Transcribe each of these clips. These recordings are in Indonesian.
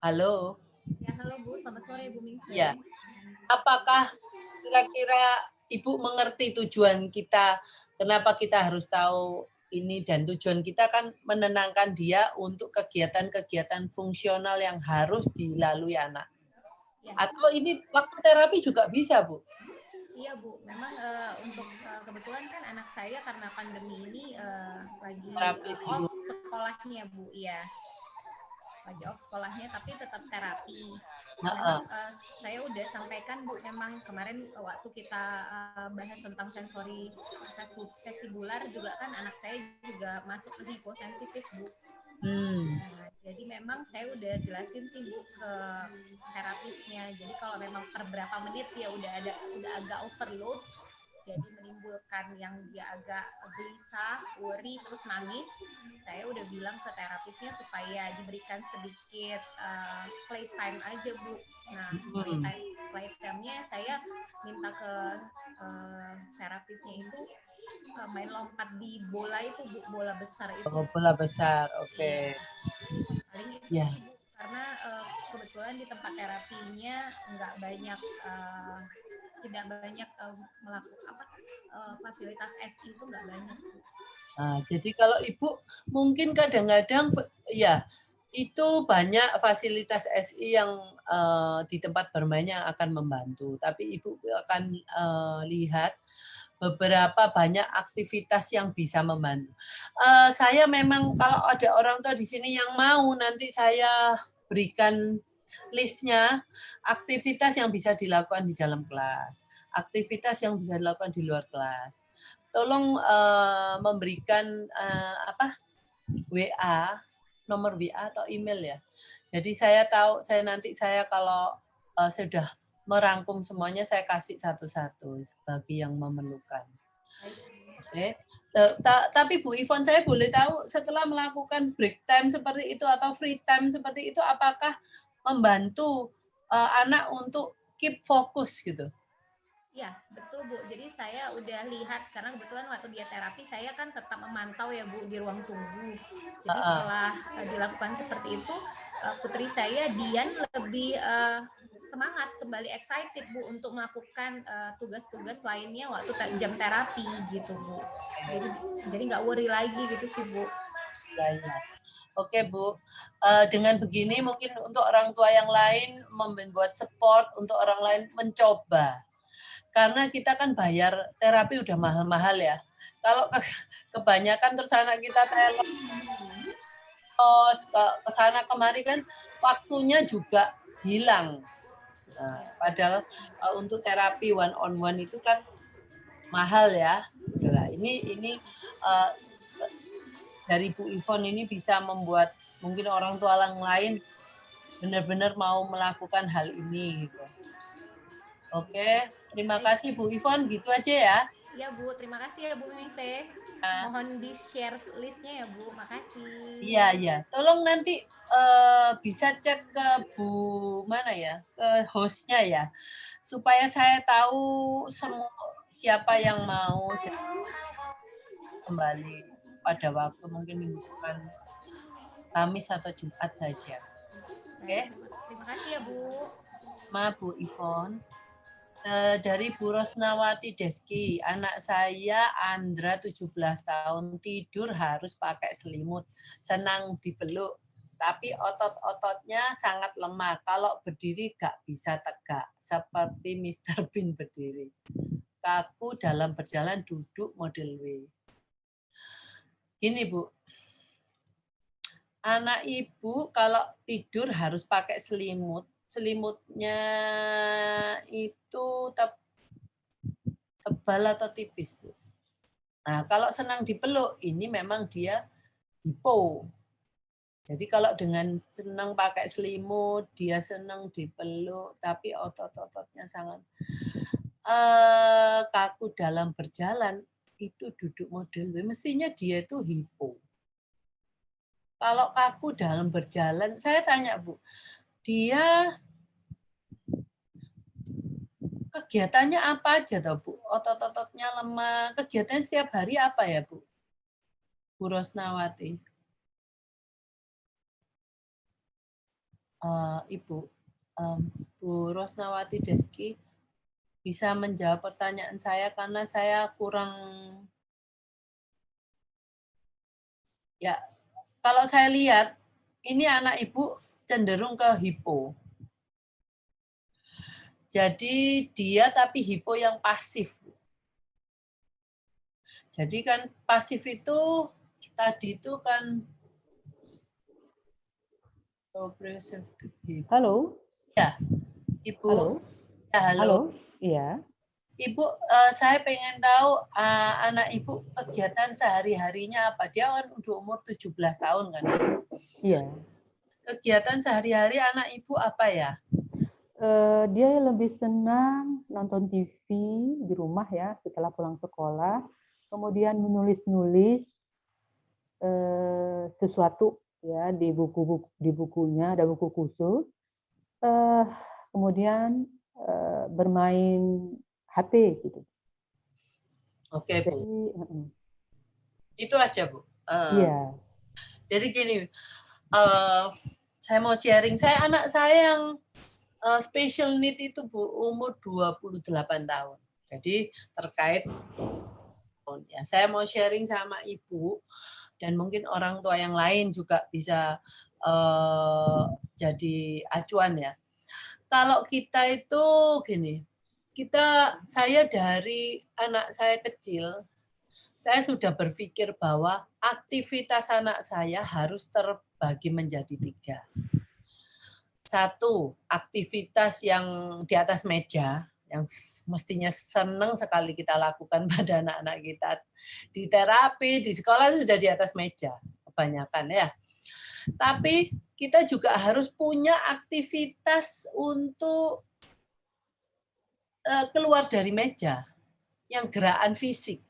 Halo. Ya, halo Bu, selamat sore Bu Mingse. Ya. Apakah kira-kira Ibu mengerti tujuan kita, kenapa kita harus tahu ini dan tujuan kita kan menenangkan dia untuk kegiatan-kegiatan fungsional yang harus dilalui anak. Ya, Atau ini waktu terapi juga bisa, Bu? iya Bu, memang untuk kebetulan kan anak saya karena pandemi ini lagi Terapi di off rumah. sekolahnya Bu, iya. Lagi off sekolahnya tapi tetap terapi. Nah, memang Heeh. saya udah sampaikan Bu, memang kemarin waktu kita bahas tentang sensori vestibular juga kan anak saya juga masuk ke hiposensitif Bu. Hmm. Nah, jadi memang saya udah jelasin sih Bu ke terapisnya. Jadi kalau memang per berapa menit ya udah agak overload, jadi menimbulkan yang dia agak gelisah, worry, terus nangis. Saya udah bilang ke terapisnya supaya diberikan sedikit playtime aja Bu. Nah, playtime-nya saya minta ke terapisnya itu main lompat di bola itu Bu, bola besar itu. Oh, bola besar, oke. Iya, paling itu Ya. sih Bu, karena kebetulan di tempat terapinya nggak banyak tidak banyak melakukan fasilitas SI itu nggak banyak. Nah, jadi kalau Ibu mungkin kadang-kadang ya itu banyak fasilitas SI yang di tempat bermainnya akan membantu, tapi Ibu akan lihat beberapa banyak aktivitas yang bisa membantu. Saya memang kalau ada orang tua di sini yang mau nanti saya berikan listnya aktivitas yang bisa dilakukan di dalam kelas, aktivitas yang bisa dilakukan di luar kelas. Tolong memberikan WA, nomor WA atau email ya. Jadi saya tahu, saya kalau sudah merangkum semuanya saya kasih satu-satu bagi yang memerlukan. Oke. Tapi Bu Ivon, saya boleh tahu setelah melakukan break time seperti itu atau free time seperti itu, apakah membantu anak untuk keep fokus gitu? Ya, betul Bu. Jadi saya udah lihat karena kebetulan waktu dia terapi saya kan tetap memantau ya Bu di ruang tunggu. Jadi setelah dilakukan seperti itu, putri saya Dian lebih semangat, kembali excited Bu untuk melakukan tugas-tugas lainnya waktu jam terapi gitu Bu. Jadi nggak worry lagi gitu sih Bu. Ya, ya. Oke Bu, dengan begini mungkin untuk orang tua yang lain membuat support untuk orang lain mencoba. Karena kita kan bayar terapi udah mahal-mahal ya. Kalau kebanyakan terus anak kita telos ke sana kemari kan waktunya juga hilang. Nah, padahal untuk terapi one on one itu kan mahal ya. Nah, ini dari Bu Ivon ini bisa membuat mungkin orang tua yang lain benar-benar mau melakukan hal ini gitu. Oke, terima kasih Bu Ivon, gitu aja ya. Ya Bu, terima kasih ya Bu Mimife. Mohon di-share listnya ya Bu, makasih. Iya, iya. Tolong nanti bisa chat ke Bu mana ya, ke hostnya ya, supaya saya tahu semua siapa yang mau kembali pada waktu mungkin minggu depan, Kamis atau Jumat saya share. Oke, Terima kasih ya Bu. Ma Bu Ivon. Dari Bu Rosnawati Deski, anak saya Andra 17 tahun tidur harus pakai selimut, senang dipeluk, tapi otot-ototnya sangat lemah. Kalau berdiri gak bisa tegak, seperti Mr. Bean berdiri. Kaku dalam berjalan duduk model W. Gini Bu, anak ibu kalau tidur harus pakai selimut. Selimutnya itu tebal atau tipis Bu? Nah, kalau senang dipeluk, ini memang dia hipo. Jadi kalau dengan senang pakai selimut, dia senang dipeluk, tapi otot-ototnya sangat kaku dalam berjalan, itu duduk model W, mestinya dia itu hipo. Kalau kaku dalam berjalan, saya tanya Bu, dia kegiatannya apa aja toh Bu? Otot-ototnya lemah, kegiatannya setiap hari apa ya Bu? Bu Rosnawati. Ibu, Bu Rosnawati Deski bisa menjawab pertanyaan saya karena saya kurang, ya, kalau saya lihat ini anak Ibu cenderung ke hipo. Jadi dia tapi hipo yang pasif. Jadi kan pasif itu tadi itu kan progressive hipo. Halo, Ya, Ibu. halo, Ya, halo. halo, iya. Ibu, saya pengen tahu anak Ibu kegiatan sehari-harinya apa? Dia kan udah umur 17 tahun kan? Iya. Kegiatan sehari-hari anak Ibu apa ya? Dia lebih senang nonton TV di rumah ya setelah pulang sekolah, kemudian menulis-nulis sesuatu ya di bukunya ada buku khusus, eh, kemudian bermain HP gitu. Oke, Bu. Jadi, Itu aja, Bu. iya. Jadi gini, saya mau sharing. Anak saya yang special need itu, Bu, umur 28 tahun. Jadi terkait, ya, saya mau sharing sama Ibu dan mungkin orang tua yang lain juga bisa jadi acuan ya. Kalau kita itu gini, saya dari anak saya kecil, saya sudah berpikir bahwa aktivitas anak saya harus terbagi menjadi 3. Satu, aktivitas yang di atas meja, yang mestinya senang sekali kita lakukan pada anak-anak kita. Di terapi, di sekolah itu sudah di atas meja, kebanyakan ya. Tapi kita juga harus punya aktivitas untuk keluar dari meja, yang gerakan fisik.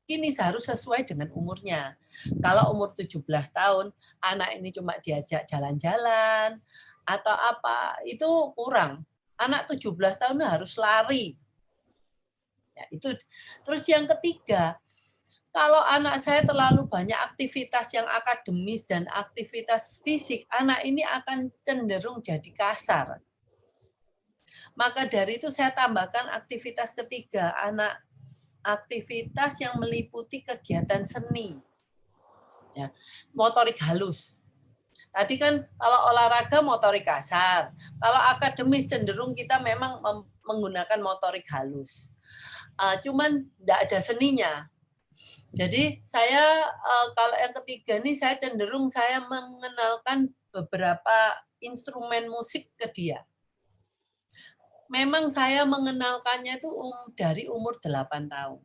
Ini harus sesuai dengan umurnya. Kalau umur 17 tahun, anak ini cuma diajak jalan-jalan, atau apa, itu kurang. Anak 17 tahun harus lari. Ya, itu. Terus yang ketiga, kalau anak saya terlalu banyak aktivitas yang akademis dan aktivitas fisik, anak ini akan cenderung jadi kasar. Maka dari itu saya tambahkan aktivitas ketiga, aktivitas yang meliputi kegiatan seni, ya, motorik halus. Tadi kan kalau olahraga motorik kasar, kalau akademis cenderung kita memang menggunakan motorik halus. Cuman tidak ada seninya. Jadi saya kalau yang ketiga ini saya cenderung saya mengenalkan beberapa instrumen musik ke dia. Memang saya mengenalkannya itu dari umur 8 tahun.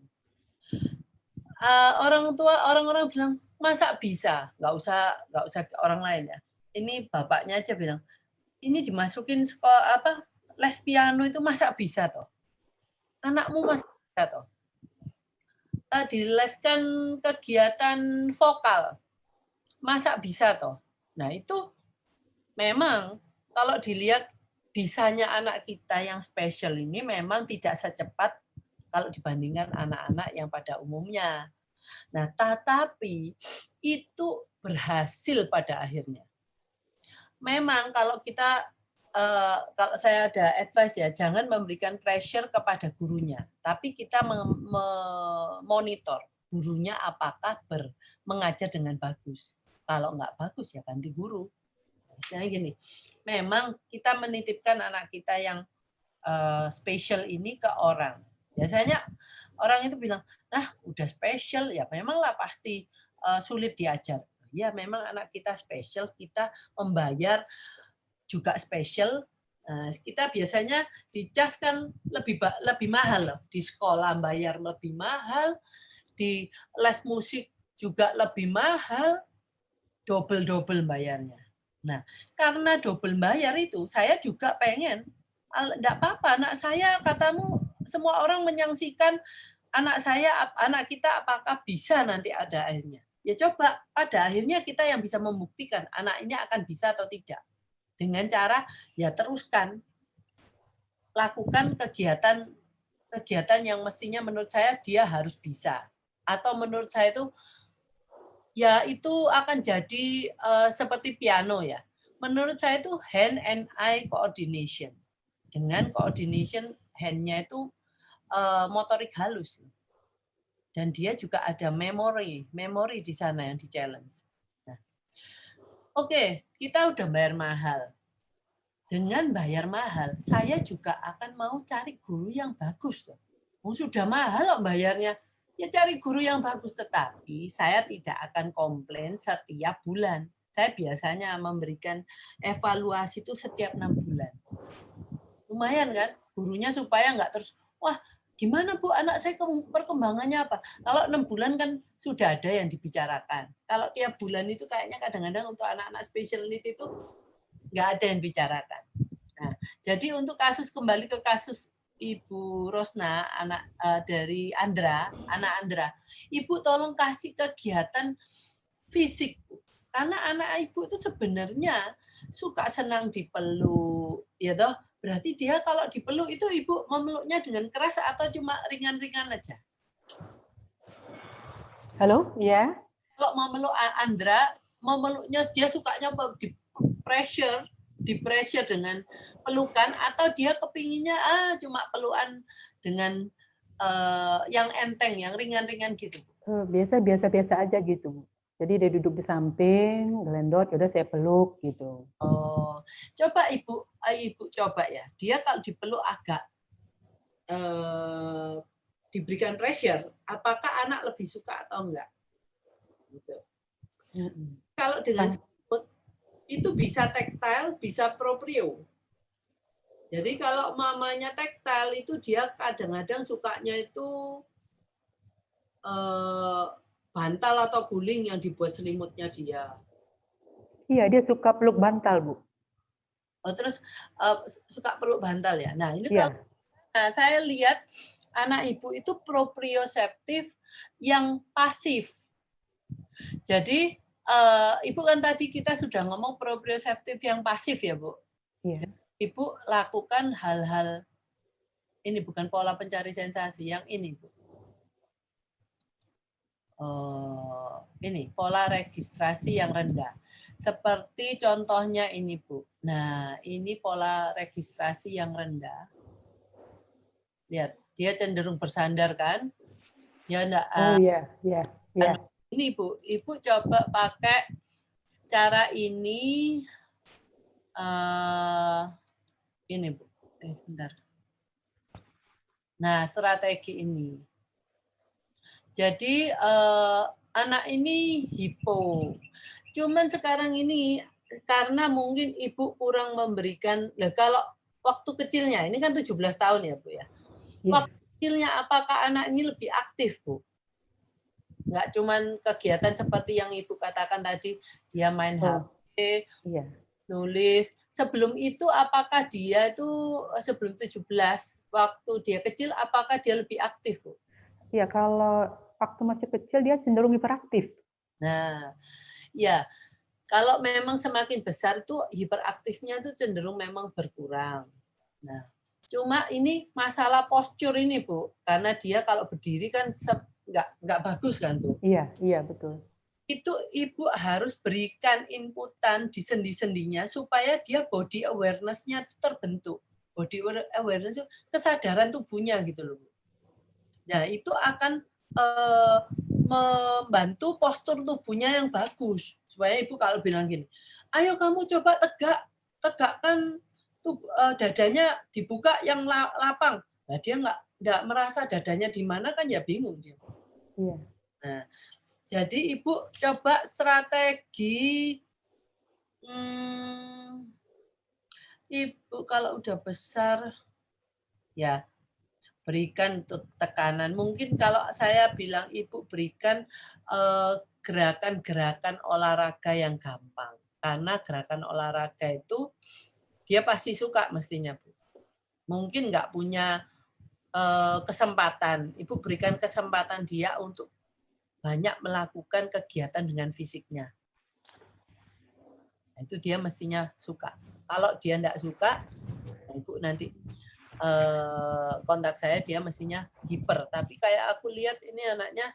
Orang-orang bilang, masa bisa? Nggak usah orang lain ya. Ini bapaknya aja bilang, ini dimasukin sekolah les piano itu masa bisa toh? Anakmu masa bisa toh? Dileskan kegiatan vokal, masa bisa toh? Nah itu memang kalau dilihat bisanya anak kita yang spesial ini memang tidak secepat kalau dibandingkan anak-anak yang pada umumnya. Nah, tetapi itu berhasil pada akhirnya. Memang kalau kalau saya ada advice ya, jangan memberikan pressure kepada gurunya, tapi kita memonitor gurunya apakah mengajar dengan bagus. Kalau nggak bagus ya ganti guru. Misalnya gini, memang kita menitipkan anak kita yang spesial ini ke orang. Biasanya orang itu bilang, nah udah spesial ya memanglah pasti sulit diajar. Ya memang anak kita spesial, kita membayar juga spesial. Kita biasanya dicas kan lebih mahal loh. Di sekolah bayar lebih mahal, di les musik juga lebih mahal, double bayarnya. Nah, karena double bayar itu, saya juga pengen, enggak apa-apa, anak saya, katamu, semua orang menyaksikan anak kita apakah bisa nanti ada akhirnya. Ya coba, pada akhirnya kita yang bisa membuktikan anak ini akan bisa atau tidak. Dengan cara, ya teruskan, lakukan kegiatan yang mestinya menurut saya dia harus bisa. Atau menurut saya itu ya itu akan jadi seperti piano ya. Menurut saya itu hand and eye coordination. Dengan coordination hand-nya itu motorik halus. Dan dia juga ada memori di sana yang di-challenge. Nah, oke, kita udah bayar mahal. Dengan bayar mahal, saya juga akan mau cari guru yang bagus. Sudah mahal loh bayarnya. Ya cari guru yang bagus, tetapi saya tidak akan komplain setiap bulan. Saya biasanya memberikan evaluasi itu setiap 6 bulan. Lumayan kan, gurunya supaya nggak terus, wah gimana Bu, anak saya perkembangannya apa? Kalau 6 bulan kan sudah ada yang dibicarakan. Kalau tiap bulan itu kayaknya kadang-kadang untuk anak-anak special need itu nggak ada yang bicarakan. Nah, jadi untuk kembali ke kasus Ibu Rosna, anak dari Andra, anak Andra, Ibu tolong kasih kegiatan fisik, karena anak Ibu itu sebenarnya suka senang dipeluk, ya toh. Berarti dia kalau dipeluk itu Ibu memeluknya dengan keras atau cuma ringan-ringan aja? Halo, ya. Kalau memeluk Andra, memeluknya dia sukanya di pressure dengan pelukan, atau dia kepinginnya cuma pelukan dengan yang enteng, yang ringan-ringan gitu? Biasa aja gitu, Bu. Jadi dia duduk di samping, gelendot, udah saya peluk gitu. Oh, coba Ibu coba ya. Dia kalau dipeluk agak diberikan pressure, apakah anak lebih suka atau enggak? Gitu. Kalau dengan selimut itu bisa tactile, bisa proprio. Jadi kalau mamanya tactile itu dia kadang-kadang sukanya itu bantal atau guling yang dibuat selimutnya dia. Iya, dia suka peluk bantal, Bu. Oh, terus suka peluk bantal ya. Nah, ini Iya. kalau saya lihat anak Ibu itu proprioseptif yang pasif. Jadi Ibu kan tadi kita sudah ngomong proprioseptif yang pasif ya, Bu. Iya. Ibu lakukan hal-hal ini, bukan pola pencari sensasi, yang ini, Bu. Ini pola registrasi yang rendah. Seperti contohnya ini, Bu. Nah, ini pola registrasi yang rendah. Lihat, dia cenderung bersandar kan? Ya enggak. Oh iya. Ini Ibu coba pakai cara ini. Ini Bu. Sebentar. Nah, strategi ini. Jadi anak ini hipo. Cuman sekarang ini karena mungkin Ibu kurang memberikan, kalau waktu kecilnya, ini kan 17 tahun ya Bu ya. Waktu kecilnya apakah anak ini lebih aktif, Bu? Nggak cuman kegiatan seperti yang Ibu katakan tadi, dia main HP, nulis. Sebelum itu apakah dia itu sebelum 17, waktu dia kecil, apakah dia lebih aktif, Bu? Iya, kalau waktu masih kecil dia cenderung hiperaktif. Nah, ya, kalau memang semakin besar itu hiperaktifnya itu cenderung memang berkurang. Nah, cuma ini masalah postur ini, Bu, karena dia kalau berdiri kan nggak bagus kan, Bu. Iya betul. Itu Ibu harus berikan inputan di sendi-sendinya supaya dia body awareness-nya terbentuk. Body awareness itu kesadaran tubuhnya gitu loh, Bu. Nah, itu akan membantu postur tubuhnya yang bagus. Supaya Ibu kalau bilang gini, ayo kamu coba tegakkan dadanya dibuka yang lapang. Nah, dia nggak merasa dadanya di mana kan ya bingung dia. Iya. Nah, jadi Ibu coba strategi Ibu kalau udah besar ya berikan tekanan. Mungkin kalau saya bilang Ibu berikan gerakan-gerakan olahraga yang gampang. Karena gerakan olahraga itu dia pasti suka mestinya, Bu. Mungkin nggak punya kesempatan. Ibu berikan kesempatan dia untuk banyak melakukan kegiatan dengan fisiknya. Nah, itu dia mestinya suka. Kalau dia nggak suka, Ibu nanti kontak saya, dia mestinya hiper. Tapi kayak aku lihat ini anaknya